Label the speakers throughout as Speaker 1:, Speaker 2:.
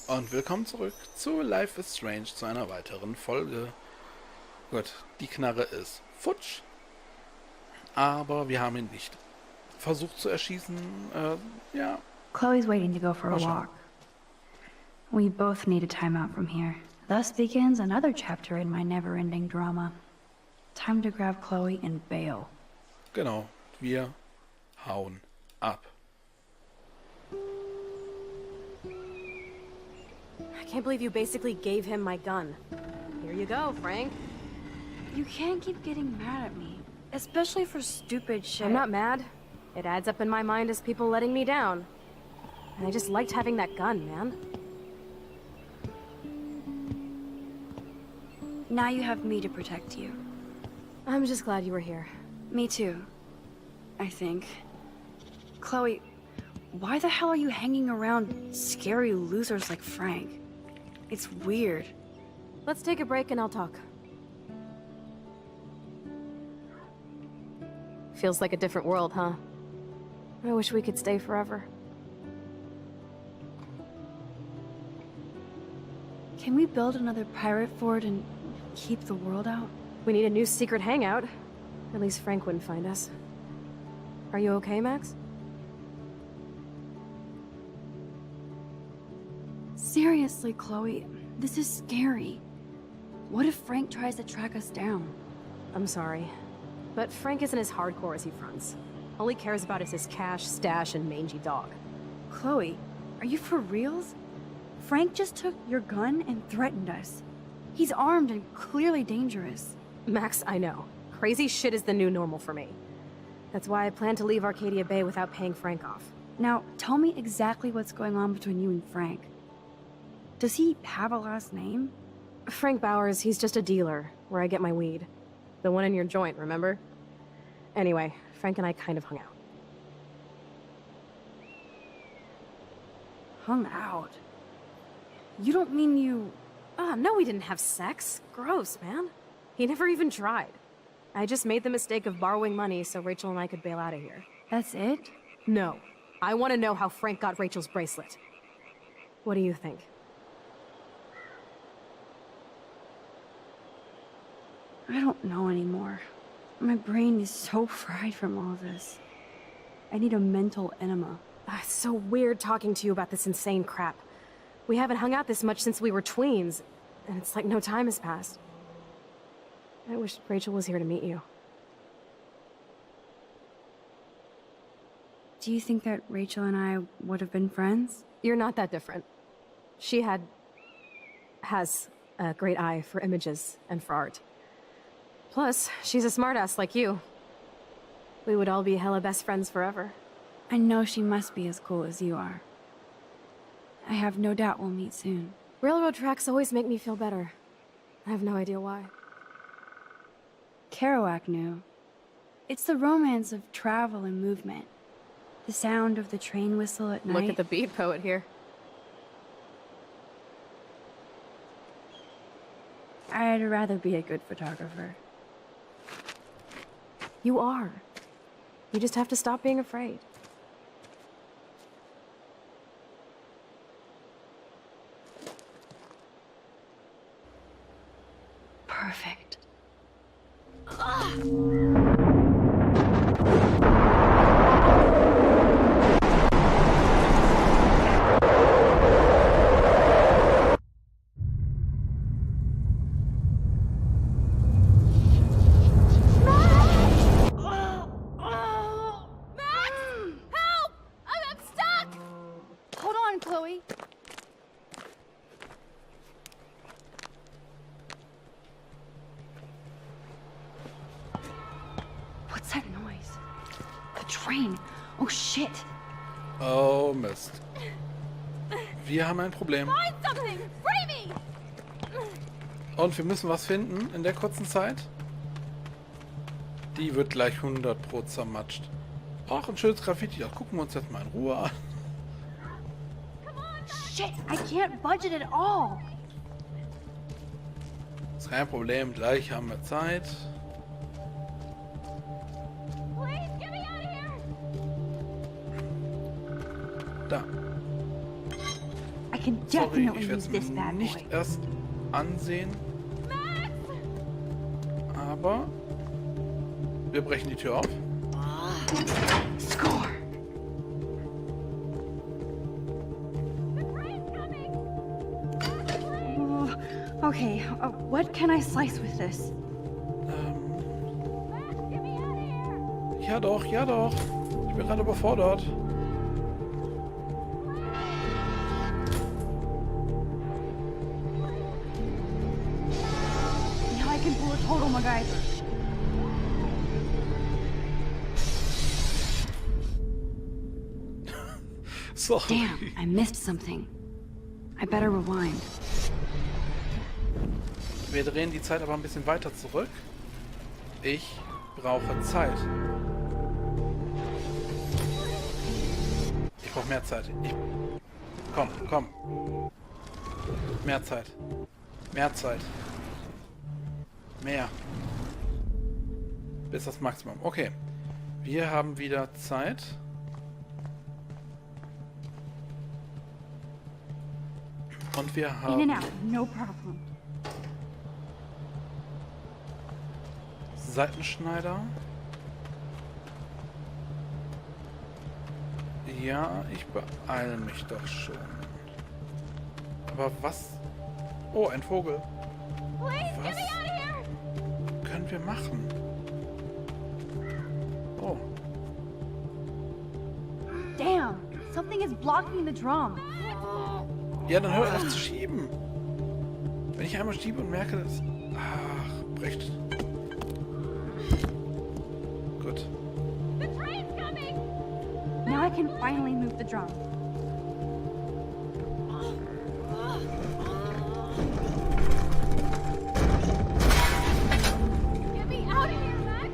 Speaker 1: Und willkommen zurück zu Life is Strange, zu einer weiteren Folge. Gut, die Knarre ist futsch, aber wir haben ihn nicht versucht zu erschießen. Ja,
Speaker 2: Chloe's waiting to go for a
Speaker 1: mal schauen.
Speaker 2: walk. We both need a time out from here. Thus begins another chapter in my never-ending drama. Time to grab Chloe and bail.
Speaker 1: Genau, wir hauen ab.
Speaker 3: I can't believe you basically gave him my gun. Here you go, Frank.
Speaker 2: You can't keep getting mad at me, especially for stupid shit.
Speaker 3: I'm not mad. It adds up in my mind as people letting me down. And I just liked having that gun, man.
Speaker 2: Now you have me to protect you.
Speaker 3: I'm just glad you were here.
Speaker 2: Me too, I think. Chloe, why the hell are you hanging around scary losers like Frank? It's weird.
Speaker 3: Let's take a break and I'll talk. Feels like a different world, huh? I wish we could stay forever.
Speaker 2: Can we build another pirate fort and keep the world out?
Speaker 3: We need a new secret hangout. At least Frank wouldn't find us. Are you okay, Max?
Speaker 2: Seriously, Chloe, this is scary. What if Frank tries to track us down?
Speaker 3: I'm sorry, but Frank isn't as hardcore as he fronts. All he cares about is his cash, stash, and mangy dog.
Speaker 2: Chloe, are you for reals? Frank just took your gun and threatened us. He's armed and clearly dangerous.
Speaker 3: Max, I know. Crazy shit is the new normal for me. That's why I plan to leave Arcadia Bay without paying Frank off.
Speaker 2: Now, tell me exactly what's going on between you and Frank. Does he have a last name?
Speaker 3: Frank Bowers, he's just a dealer, where I get my weed. The one in your joint, remember? Anyway, Frank and I kind of hung out.
Speaker 2: Hung out? You don't mean you...
Speaker 3: No, we didn't have sex. Gross, man. He never even tried. I just made the mistake of borrowing money so Rachel and I could bail out of here.
Speaker 2: That's it?
Speaker 3: No. I want to know how Frank got Rachel's bracelet. What do you think?
Speaker 2: I don't know anymore. My brain is so fried from all this. I need a mental enema.
Speaker 3: It's so weird talking to you about this insane crap. We haven't hung out this much since we were tweens, and it's like no time has passed. I wish Rachel was here to meet you.
Speaker 2: Do you think that Rachel and I would have been friends?
Speaker 3: You're not that different. She has a great eye for images and for art. Plus, she's a smartass like you. We would all be hella best friends forever.
Speaker 2: I know she must be as cool as you are. I have no doubt we'll meet soon.
Speaker 3: Railroad tracks always make me feel better. I have no idea why.
Speaker 2: Kerouac knew. It's the romance of travel and movement. The sound of the train whistle at night.
Speaker 3: Look at the beat poet here.
Speaker 2: I'd rather be a good photographer.
Speaker 3: You are. You just have to stop being afraid.
Speaker 2: Perfect. Hold on, Chloe. What's that noise? The train. Oh shit.
Speaker 1: Oh Mist. Wir haben ein Problem.
Speaker 3: Find something! Free me!
Speaker 1: Und wir müssen was finden in der kurzen Zeit. Die wird gleich 100% zermatscht. Auch ein schönes Graffiti. Das gucken wir uns jetzt mal in Ruhe an.
Speaker 2: Shit, I can't budget at all.
Speaker 1: Ist kein Problem, gleich haben wir Zeit.
Speaker 3: Please, get me out of here!
Speaker 1: Da.
Speaker 2: I can
Speaker 1: Sorry,
Speaker 2: definitely
Speaker 1: ich werde
Speaker 2: use
Speaker 1: es
Speaker 2: this
Speaker 1: mir
Speaker 2: bad
Speaker 1: nicht
Speaker 2: boy.
Speaker 1: erst ansehen. Aber wir brechen die Tür auf.
Speaker 2: Score! Oh, okay, what can I slice with this?
Speaker 1: Ja doch, ja doch. Ich bin gerade überfordert.
Speaker 2: Now I can pull a total MacGyver.
Speaker 1: Sorry.
Speaker 2: Damn, I missed something. I better rewind.
Speaker 1: Wir drehen die Zeit aber ein bisschen weiter zurück. Ich brauche Zeit. Ich brauche mehr Zeit. Komm, komm. Mehr Zeit. Mehr Zeit. Mehr. Bis das Maximum. Okay. Wir haben wieder Zeit. Und wir
Speaker 2: In
Speaker 1: haben
Speaker 2: and out, no problem.
Speaker 1: Seitenschneider. Ja, ich beeile mich doch schon. Aber was? Oh, ein Vogel. Was können wir machen? Oh,
Speaker 2: Damn, something is blocking the drum.
Speaker 1: ja, dann hör auf zu schieben. Wenn ich einmal schiebe und merke, dass... Ach, bricht. Gut.
Speaker 2: Now I can finally move the drum.
Speaker 3: Get me out of here, Max!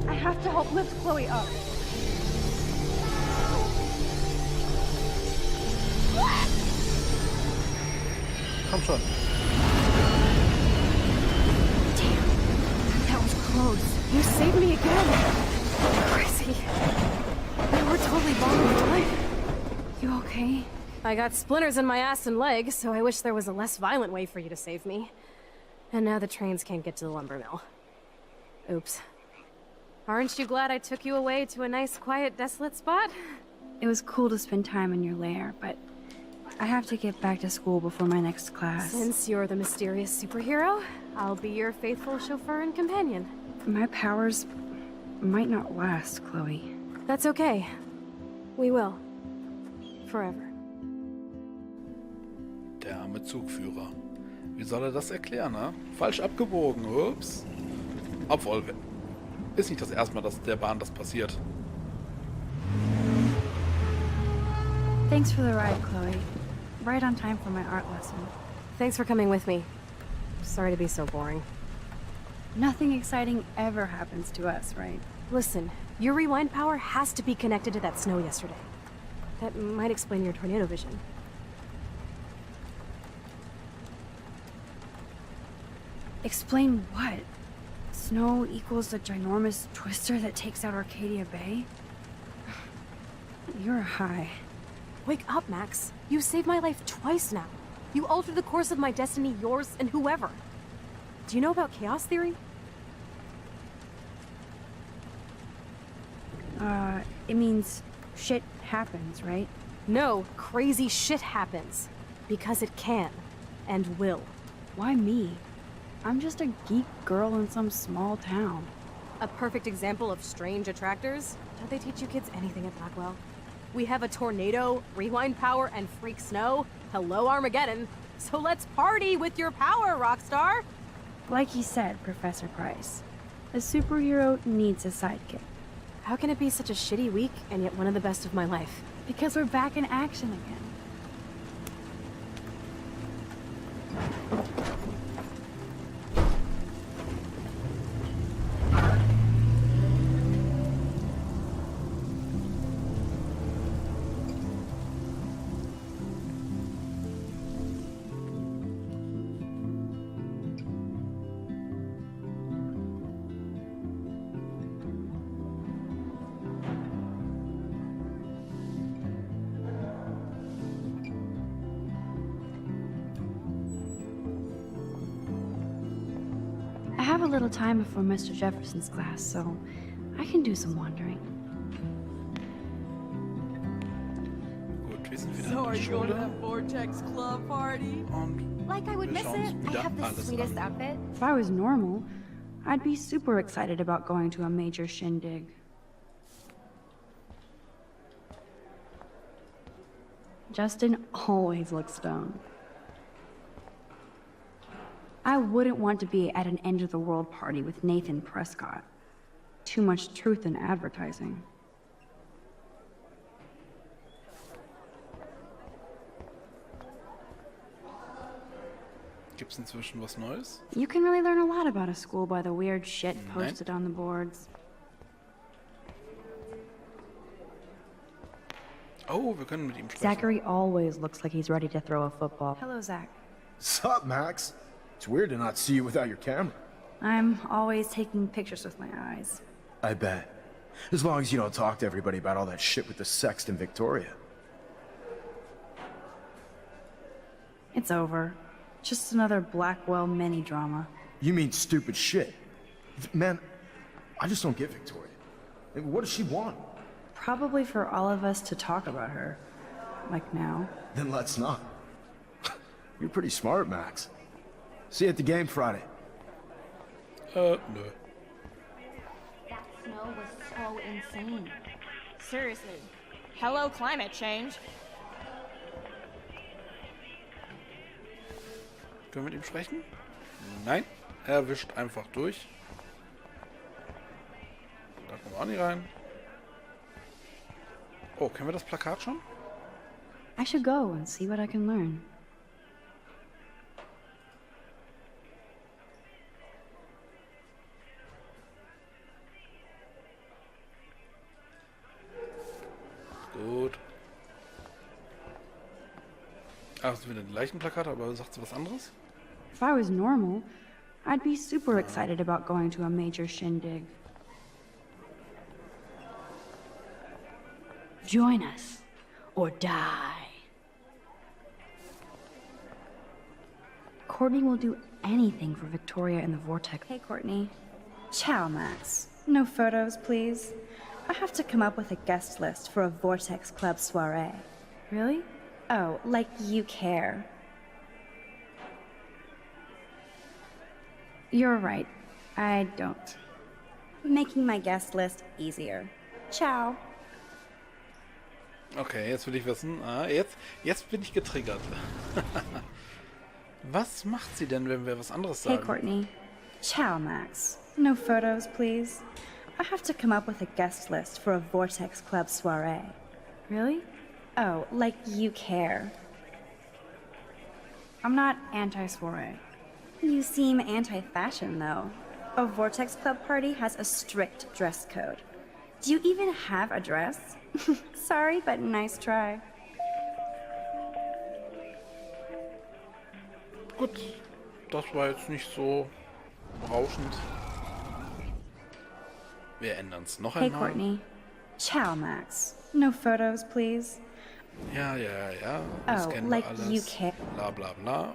Speaker 2: I have to help lift Chloe up.
Speaker 1: Komm schon.
Speaker 2: That was close.
Speaker 3: You saved me again! Crazy. We were totally bombing time.
Speaker 2: You okay?
Speaker 3: I got splinters in my ass and leg, so I wish there was a less violent way for you to save me. And now the trains can't get to the lumber mill. Oops. Aren't you glad I took you away to a nice, quiet, desolate spot?
Speaker 2: It was cool to spend time in your lair, but I have to get back to school before my next class.
Speaker 3: Since you're the mysterious superhero, I'll be your faithful chauffeur and companion.
Speaker 2: My powers might not last, Chloe.
Speaker 3: That's okay. We will. Forever.
Speaker 1: Der arme Zugführer. Wie soll er das erklären, ne? Falsch abgebogen, ups. Obwohl, ist nicht das erste Mal, dass der Bahn das passiert.
Speaker 2: Thanks for the ride, Chloe. Right on time for my art lesson.
Speaker 3: Thanks for coming with me. Sorry to be so boring.
Speaker 2: Nothing exciting ever happens to us, right?
Speaker 3: Listen, your rewind power has to be connected to that snow yesterday. That might explain your tornado vision.
Speaker 2: Explain what? Snow equals the ginormous twister that takes out Arcadia Bay? You're high.
Speaker 3: Wake up, Max. You saved my life twice now. You altered the course of my destiny, yours, and whoever. Do you know about chaos theory?
Speaker 2: It means shit happens, right?
Speaker 3: No, crazy shit happens. Because it can. And will.
Speaker 2: Why me? I'm just a geek girl in some small town.
Speaker 3: A perfect example of strange attractors? Don't they teach you kids anything at Blackwell? We have a tornado, rewind power, and freak snow. Hello, Armageddon. So let's party with your power, Rockstar!
Speaker 2: Like he said, Professor Price, a superhero needs a sidekick.
Speaker 3: How can it be such a shitty week and yet one of the best of my life?
Speaker 2: Because we're back in action again. have a little time before Mr. Jefferson's class, so I can do some wandering.
Speaker 1: Gut, wir sind wieder
Speaker 4: So
Speaker 1: in
Speaker 4: are
Speaker 1: der
Speaker 4: you going to
Speaker 1: Schule.
Speaker 4: that Vortex Club party?
Speaker 1: Und
Speaker 5: Like I would
Speaker 1: wir
Speaker 5: miss
Speaker 1: schauen
Speaker 5: it.
Speaker 1: uns
Speaker 5: I
Speaker 1: wieder
Speaker 5: have the
Speaker 1: alles
Speaker 5: sweetest
Speaker 1: an.
Speaker 5: outfit.
Speaker 2: If I was normal, I'd be super excited about going to a major shindig. Justin always looks stoned. I wouldn't want to be at an end-of-the-world party with Nathan Prescott. Too much truth in advertising.
Speaker 1: Gibt's inzwischen was Neues?
Speaker 2: You can really learn a lot about a school by the weird shit
Speaker 1: Nein.
Speaker 2: posted on the boards.
Speaker 1: Oh, wir können mit ihm sprechen.
Speaker 2: Zachary always looks like he's ready to throw a football. Hello, Zach.
Speaker 6: Sup, Max? It's weird to not see you without your camera.
Speaker 2: I'm always taking pictures with my eyes.
Speaker 6: I bet. As long as you don't talk to everybody about all that shit with the sext in Victoria.
Speaker 2: It's over. Just another Blackwell mini-drama.
Speaker 6: You mean stupid shit. Man, I just don't get Victoria. I mean, what does she want?
Speaker 2: Probably for all of us to talk about her. Like now.
Speaker 6: Then let's not. You're pretty smart, Max. See you at the game Friday.
Speaker 1: Nö.
Speaker 5: That snow was so insane.
Speaker 4: Seriously. Hello, climate change.
Speaker 1: Können wir mit ihm sprechen? Nein, er wischt einfach durch. Da kommen wir auch nicht rein. Oh, kennen wir das Plakat schon?
Speaker 2: I should go and see what I can learn.
Speaker 1: Gut. Ach, das sind wieder die gleichen Plakate, aber sagt sie was anderes?
Speaker 2: If I was normal, I'd be super excited about going to a major shindig. Join us, or die. Courtney will do anything for Victoria and the Vortex. Hey, Courtney. Ciao, Max. No photos, please. I have to come up with a guest list for a Vortex Club soiree. Really? Oh, like you care. You're right. I don't. Making my guest list easier. Ciao.
Speaker 1: Okay, jetzt will ich wissen. Jetzt bin ich getriggert. Was macht sie denn, wenn wir was anderes
Speaker 2: Hey,
Speaker 1: sagen?
Speaker 2: Courtney. Ciao, Max. No photos, please. I have to come up with a guest list for a Vortex Club soiree. Really? Oh, like you care. I'm not anti-soiree. You seem anti-fashion, though. A Vortex Club party has a strict dress code. Do you even have a dress? Sorry, but nice try.
Speaker 1: Gut, das war jetzt nicht so berauschend. Wir ändern es noch
Speaker 2: Hey,
Speaker 1: einmal.
Speaker 2: Courtney. Ciao, Max. No photos, please.
Speaker 1: Ja, das
Speaker 2: Oh,
Speaker 1: kennen
Speaker 2: like
Speaker 1: wir alles.
Speaker 2: you care.
Speaker 1: Bla bla bla.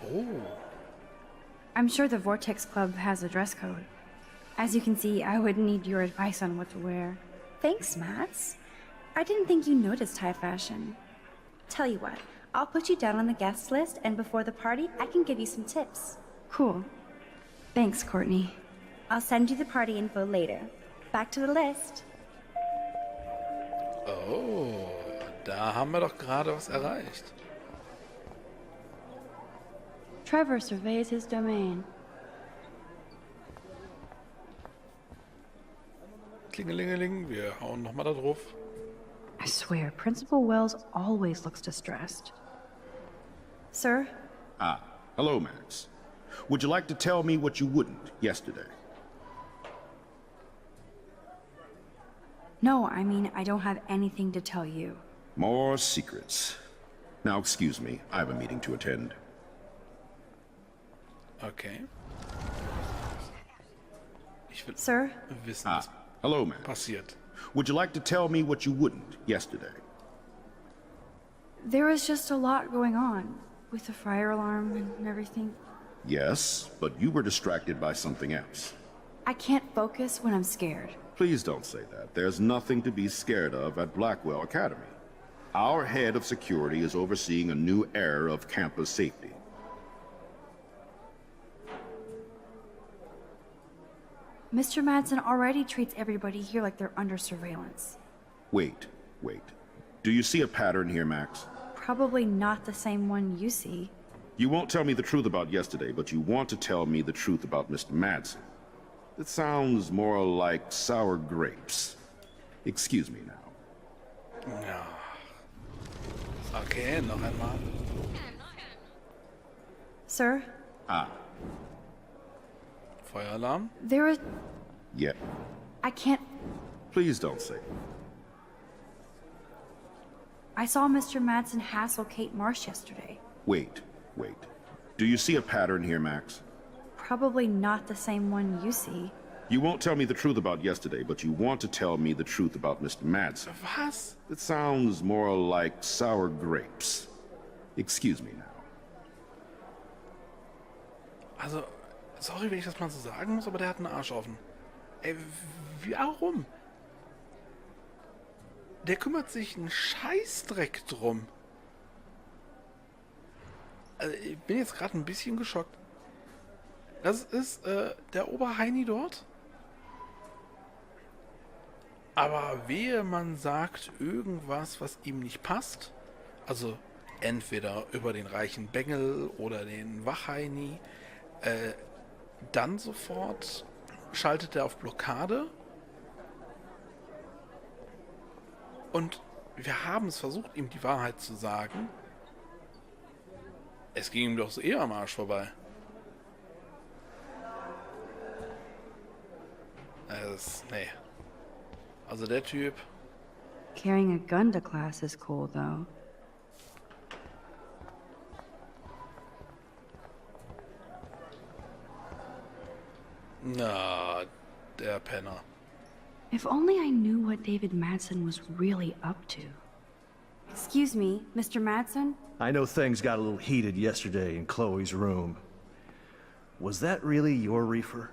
Speaker 1: Oh,
Speaker 2: I'm sure the Vortex Club has a dress code. As you can see, I would need your advice on what to wear. Thanks, Max. I didn't think you noticed high fashion. Tell you what, I'll put you down on the guest list, and before the party, I can give you some tips. Cool. Thanks, Courtney. I'll send you the party info later. Back to the list.
Speaker 1: oh, da haben wir doch gerade was erreicht.
Speaker 2: Trevor surveys his domain.
Speaker 1: Klingelingeling, wir hauen nochmal da drauf.
Speaker 2: I swear, Principal Wells always looks distressed. Sir?
Speaker 7: Ah, hello, Max. Would you like to tell me what you wouldn't yesterday?
Speaker 2: No, I mean, I don't have anything to tell you.
Speaker 7: More secrets. Now, excuse me, I have a meeting to attend.
Speaker 1: Okay. Ich will
Speaker 2: Sir?
Speaker 1: wissen,
Speaker 7: Ah,
Speaker 1: was
Speaker 7: hello, Max.
Speaker 1: passiert.
Speaker 7: Would you like to tell me what you wouldn't yesterday?
Speaker 2: There was just a lot going on with the fire alarm and everything.
Speaker 7: Yes, but you were distracted by something else.
Speaker 2: I can't focus when I'm scared.
Speaker 7: Please don't say that. There's nothing to be scared of at Blackwell Academy. Our head of security is overseeing a new era of campus safety.
Speaker 2: Mr. Madsen already treats everybody here like they're under surveillance.
Speaker 7: Wait. Do you see a pattern here, Max?
Speaker 2: Probably not the same one you see.
Speaker 7: You won't tell me the truth about yesterday, but you want to tell me the truth about Mr. Madsen. It sounds more like sour grapes. Excuse me now.
Speaker 1: Ja. Okay, noch einmal.
Speaker 2: Sir,
Speaker 1: Feueralarm.
Speaker 2: there is...
Speaker 7: Yeah.
Speaker 2: I can't...
Speaker 7: Please don't say it.
Speaker 2: I saw Mr. Madsen hassle Kate Marsh yesterday.
Speaker 7: Wait. Do you see a pattern here, Max?
Speaker 2: Probably not the same one you see.
Speaker 7: You won't tell me the truth about yesterday, but you want to tell me the truth about Mr. Madsen.
Speaker 1: Was?
Speaker 7: It sounds more like sour grapes. Excuse me now.
Speaker 1: Also, sorry, wenn ich das mal so sagen muss, aber der hat einen Arsch offen. Ey, warum? Der kümmert sich einen Scheißdreck drum. Also, ich bin jetzt gerade ein bisschen geschockt. Das ist der Oberheini dort. Aber wehe, man sagt irgendwas, was ihm nicht passt. Also entweder über den reichen Bengel oder den Wachheini. Dann sofort schaltet er auf Blockade. Und wir haben es versucht, ihm die Wahrheit zu sagen. Es ging ihm doch so eher am Arsch vorbei. Nee. Also der Typ.
Speaker 2: Carrying a gun to class is cool, though.
Speaker 1: Na, der Penner.
Speaker 2: If only I knew what David Madsen was really up to. Excuse me, Mr. Madsen?
Speaker 8: I know things got a little heated yesterday in Chloe's room. Was that really your reefer?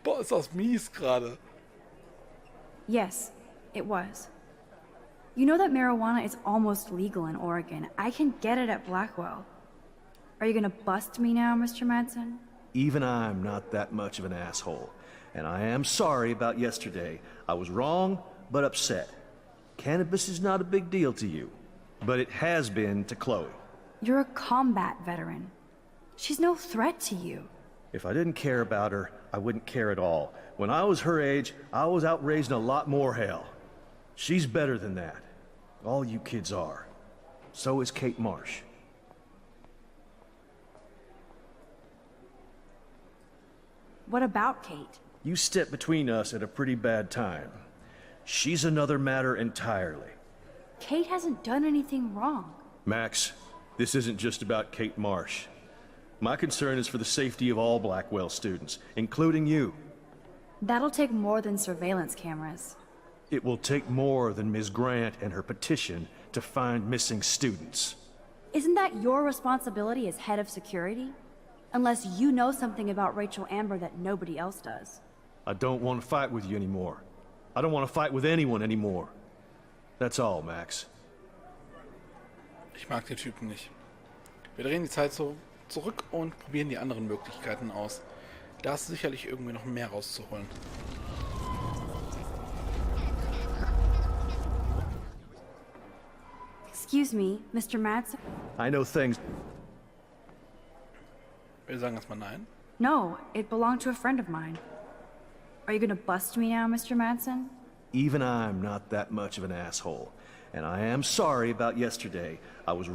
Speaker 1: Boah, ist das mies gerade.
Speaker 2: Yes, it was. You know that marijuana is almost legal in Oregon. I can get it at Blackwell. Are you gonna bust me now, Mr. Madsen?
Speaker 8: Even I'm not that much of an asshole. And I am sorry about yesterday. I was wrong, but upset. Cannabis is not a big deal to you, but it has been to Chloe.
Speaker 2: You're a combat veteran. She's no threat to you.
Speaker 8: If I didn't care about her, I wouldn't care at all. When I was her age, I was out raising a lot more hell. She's better than that. All you kids are. So is Kate Marsh.
Speaker 2: What about Kate?
Speaker 8: You stepped between us at a pretty bad time. She's another matter entirely.
Speaker 2: Kate hasn't done anything wrong.
Speaker 8: Max, this isn't just about Kate Marsh. My concern is for the safety of all Blackwell students, including you.
Speaker 2: That'll take more than surveillance cameras.
Speaker 8: It will take more than Ms. Grant and her petition to find missing students.
Speaker 2: Isn't that your responsibility as head of security? Unless you know something about Rachel Amber that nobody else does.
Speaker 8: I don't want to fight with you anymore. I don't want to fight with anyone anymore. That's all, Max.
Speaker 1: Ich mag den Typen nicht. Wir drehen die Zeit so zurück und probieren die anderen Möglichkeiten aus. Da ist sicherlich irgendwie noch mehr rauszuholen.
Speaker 2: Excuse me, Mr. Madsen?
Speaker 8: I know things...
Speaker 1: Wir sagen erstmal nein.
Speaker 2: No, it belonged to a friend of mine. Are you gonna bust me now, Mr. Madsen?
Speaker 8: Even I'm not that much of an asshole. And I am sorry about yesterday. I was...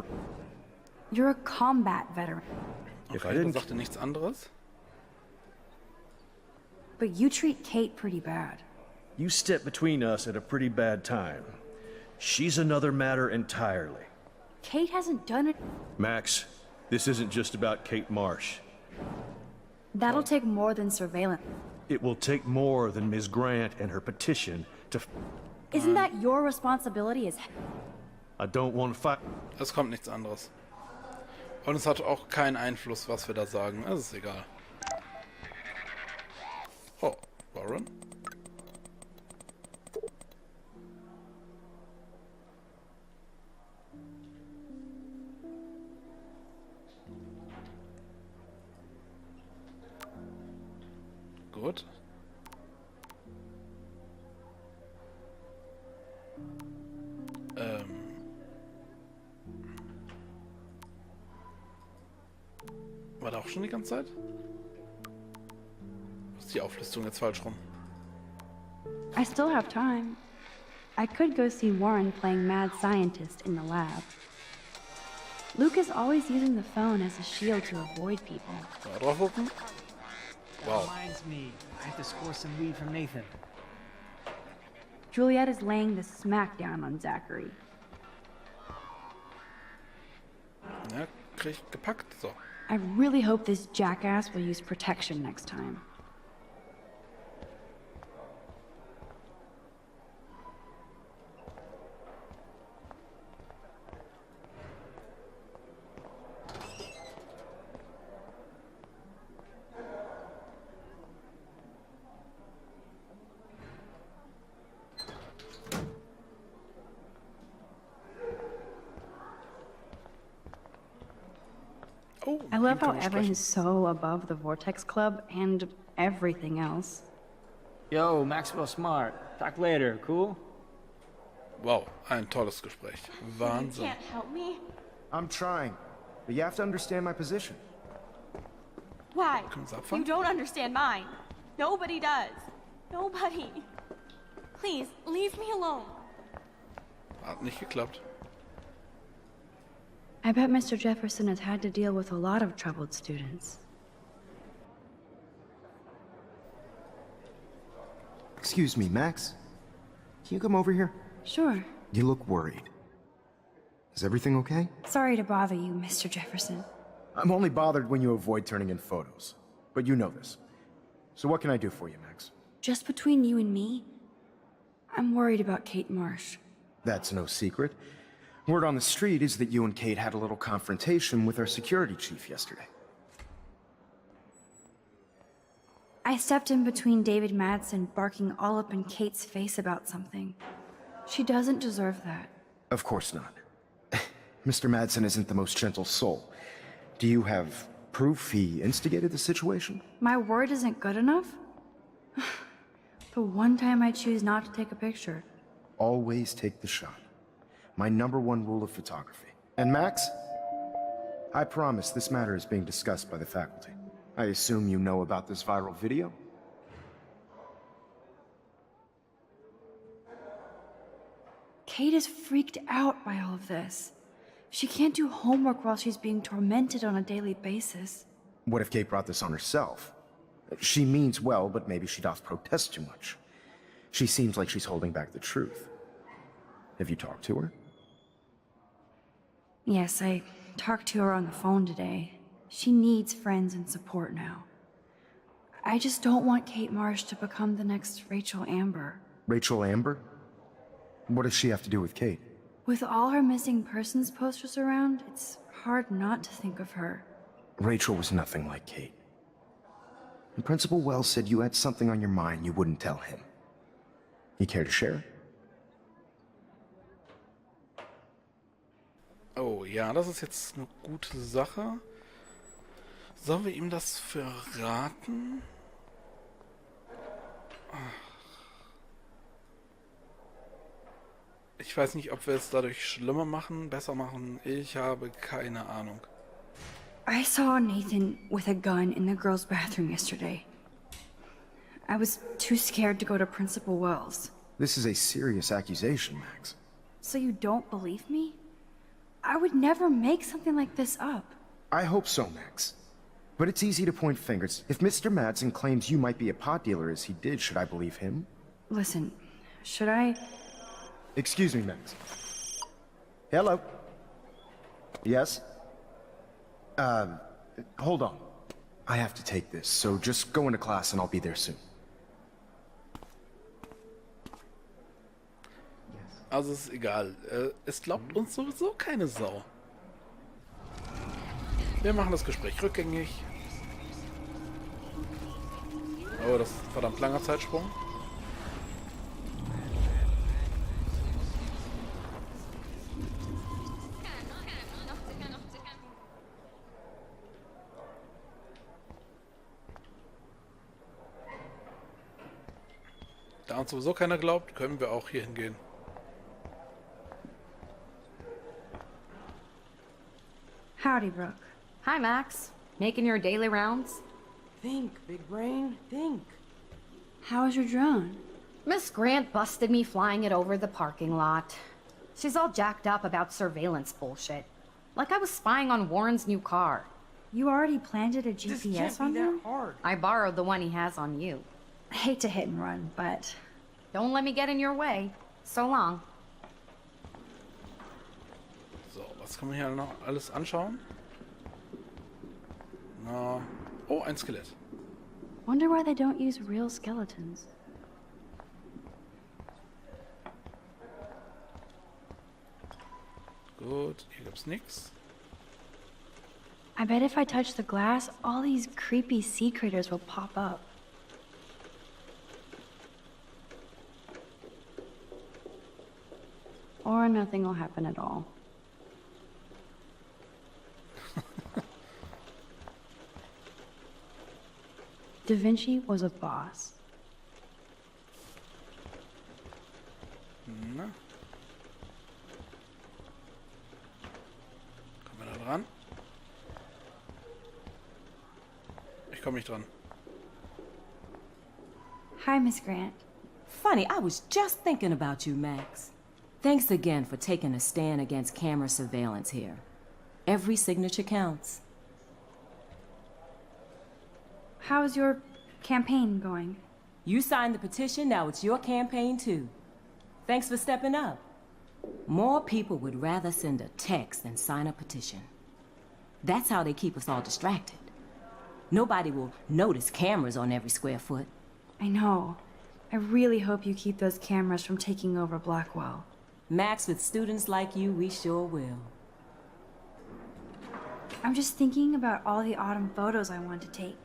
Speaker 2: You're a combat veteran.
Speaker 8: If
Speaker 1: Okay,
Speaker 8: I
Speaker 1: dann
Speaker 8: didn't...
Speaker 1: sagt er nichts anderes.
Speaker 2: But you treat Kate pretty bad.
Speaker 8: You stepped between us at a pretty bad time. She's another matter entirely.
Speaker 2: Kate hasn't done it.
Speaker 8: Max, this isn't just about Kate Marsh.
Speaker 2: That'll take more than surveillance.
Speaker 8: It will take more than Ms. Grant and her petition to...
Speaker 2: Isn't that your responsibility as...
Speaker 8: I don't want to fight.
Speaker 1: Es kommt nichts anderes. Und es hat auch keinen Einfluss, was wir da sagen. Es ist egal. Oh, Warren? Gut. War da auch schon die ganze Zeit? Ist die Auflistung jetzt falsch rum?
Speaker 2: I still have time. I could go see Warren playing mad scientist in the lab. Luke is always using the phone as a shield to avoid people.
Speaker 1: Mal drauf gucken. Wow.
Speaker 9: Reminds me, I have to score some weed from Nathan.
Speaker 2: Juliet is laying the smackdown on Zachary.
Speaker 1: Ja, krieg ich gepackt. So.
Speaker 2: I really hope this jackass will use protection next time.
Speaker 1: Oh,
Speaker 2: I love
Speaker 1: mit ihm
Speaker 2: how
Speaker 1: können wir
Speaker 2: Evan
Speaker 1: sprechen.
Speaker 2: is so above the Vortex Club and everything else.
Speaker 9: Yo, Maxwell Smart. Talk later, cool?
Speaker 1: Wow, ein tolles Gespräch.
Speaker 4: You
Speaker 1: Wahnsinn.
Speaker 4: can't help me?
Speaker 6: I'm trying, but you have to understand my position.
Speaker 4: Why?
Speaker 1: Können wir es
Speaker 4: You
Speaker 1: abfangen?
Speaker 4: don't understand mine. Nobody does. Nobody. Please, leave me alone.
Speaker 1: Hat nicht geklappt.
Speaker 2: I bet Mr. Jefferson has had to deal with a lot of troubled students.
Speaker 6: Excuse me, Max. Can you come over here?
Speaker 2: Sure.
Speaker 6: You look worried. Is everything okay?
Speaker 2: Sorry to bother you, Mr. Jefferson.
Speaker 6: I'm only bothered when you avoid turning in photos. But you know this. So what can I do for you, Max?
Speaker 2: Just between you and me, I'm worried about Kate Marsh.
Speaker 6: That's no secret. Word on the street is that you and Kate had a little confrontation with our security chief yesterday.
Speaker 2: I stepped in between David Madsen barking all up in Kate's face about something. She doesn't deserve that.
Speaker 6: Of course not. Mr. Madsen isn't the most gentle soul. Do you have proof he instigated the situation?
Speaker 2: My word isn't good enough? The one time I choose not to take a picture.
Speaker 6: Always take the shot. My #1 rule of photography. And Max, I promise this matter is being discussed by the faculty. I assume you know about this viral video?
Speaker 2: Kate is freaked out by all of this. She can't do homework while she's being tormented on a daily basis.
Speaker 6: What if Kate brought this on herself? She means well, but maybe she doth protest too much. She seems like she's holding back the truth. Have you talked to her?
Speaker 2: Yes, I talked to her on the phone today. She needs friends and support now. I just don't want Kate Marsh to become the next Rachel Amber.
Speaker 6: Rachel Amber? What does she have to do with Kate?
Speaker 2: With all her missing persons posters around, it's hard not to think of her.
Speaker 6: Rachel was nothing like Kate. And Principal Wells said you had something on your mind you wouldn't tell him. You care to share?
Speaker 1: Oh ja, das ist jetzt eine gute Sache. Sollen wir ihm das verraten? Ich weiß nicht, ob wir es dadurch schlimmer machen, besser machen. Ich habe keine Ahnung.
Speaker 2: I saw Nathan with a gun in the girls' bathroom yesterday. I was too scared to go to Principal Wells.
Speaker 6: This is a serious accusation, Max.
Speaker 2: So you don't believe me? I would never make something like this up.
Speaker 6: I hope so, Max. But it's easy to point fingers. If Mr. Madsen claims you might be a pot dealer as he did, should I believe him?
Speaker 2: Listen, should I...
Speaker 6: Excuse me, Max. Hello? Yes? Hold on. I have to take this, so just go into class and I'll be there soon.
Speaker 1: Also ist egal. Es glaubt uns sowieso keine Sau. Wir machen das Gespräch rückgängig. Oh, das ist ein verdammt langer Zeitsprung. Da uns sowieso keiner glaubt, können wir auch hier hingehen.
Speaker 2: Howdy, Brooke.
Speaker 5: Hi, Max. Making your daily rounds?
Speaker 10: Think, big brain, think.
Speaker 2: How was your drone?
Speaker 5: Miss Grant busted me flying it over the parking lot. She's all jacked up about surveillance bullshit. Like I was spying on Warren's new car.
Speaker 2: You already planted a
Speaker 10: This
Speaker 2: GPS
Speaker 10: can't
Speaker 2: on
Speaker 10: be that
Speaker 2: him?
Speaker 10: hard.
Speaker 5: I borrowed the one he has on you.
Speaker 2: I hate to hit and run, but
Speaker 5: Don't let me get in your way. So long.
Speaker 1: So, was kann man hier noch alles anschauen? Na, oh, ein Skelett.
Speaker 2: wonder why they don't use real skeletons.
Speaker 1: Gut, hier gibt's nichts.
Speaker 2: I bet if I touch the glass, all these creepy sea critters will pop up. Or nothing will happen at all. Da Vinci was a boss.
Speaker 1: Na. Kommen wir da dran? Ich komme nicht dran.
Speaker 2: Hi, Miss Grant.
Speaker 10: Funny, I was just thinking about you, Max. Thanks again for taking a stand against camera surveillance here. Every signature counts.
Speaker 2: How's your campaign going?
Speaker 10: You signed the petition, now it's your campaign too. Thanks for stepping up. More people would rather send a text than sign a petition. That's how they keep us all distracted. Nobody will notice cameras on every square foot.
Speaker 2: I know. I really hope you keep those cameras from taking over Blackwell.
Speaker 10: Max, with students like you, we sure will.
Speaker 2: I'm just thinking about all the autumn photos I want to take.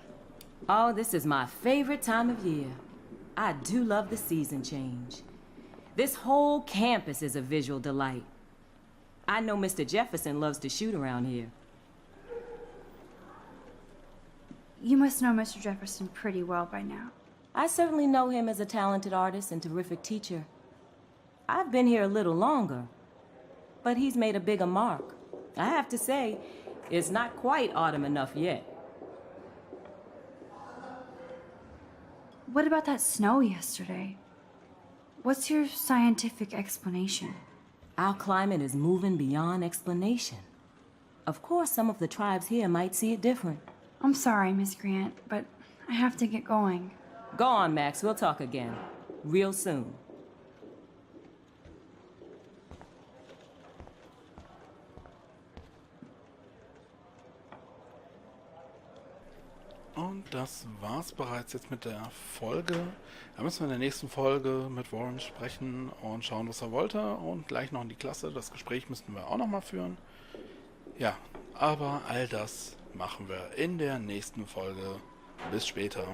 Speaker 10: Oh, this is my favorite time of year. I do love the season change. This whole campus is a visual delight. I know Mr. Jefferson loves to shoot around here.
Speaker 2: You must know Mr. Jefferson pretty well by now.
Speaker 10: I certainly know him as a talented artist and terrific teacher. I've been here a little longer, but he's made a bigger mark. I have to say, it's not quite autumn enough yet.
Speaker 2: What about that snow yesterday? What's your scientific explanation?
Speaker 10: Our climate is moving beyond explanation. Of course, some of the tribes here might see it different.
Speaker 2: I'm sorry, Miss Grant, but I have to get going.
Speaker 10: Go on, Max. We'll talk again. Real soon.
Speaker 1: Und das war's bereits jetzt mit der Folge. Da müssen wir in der nächsten Folge mit Warren sprechen und schauen, was er wollte. Und gleich noch in die Klasse. Das Gespräch müssten wir auch nochmal führen. Ja, aber all das machen wir in der nächsten Folge. Bis später.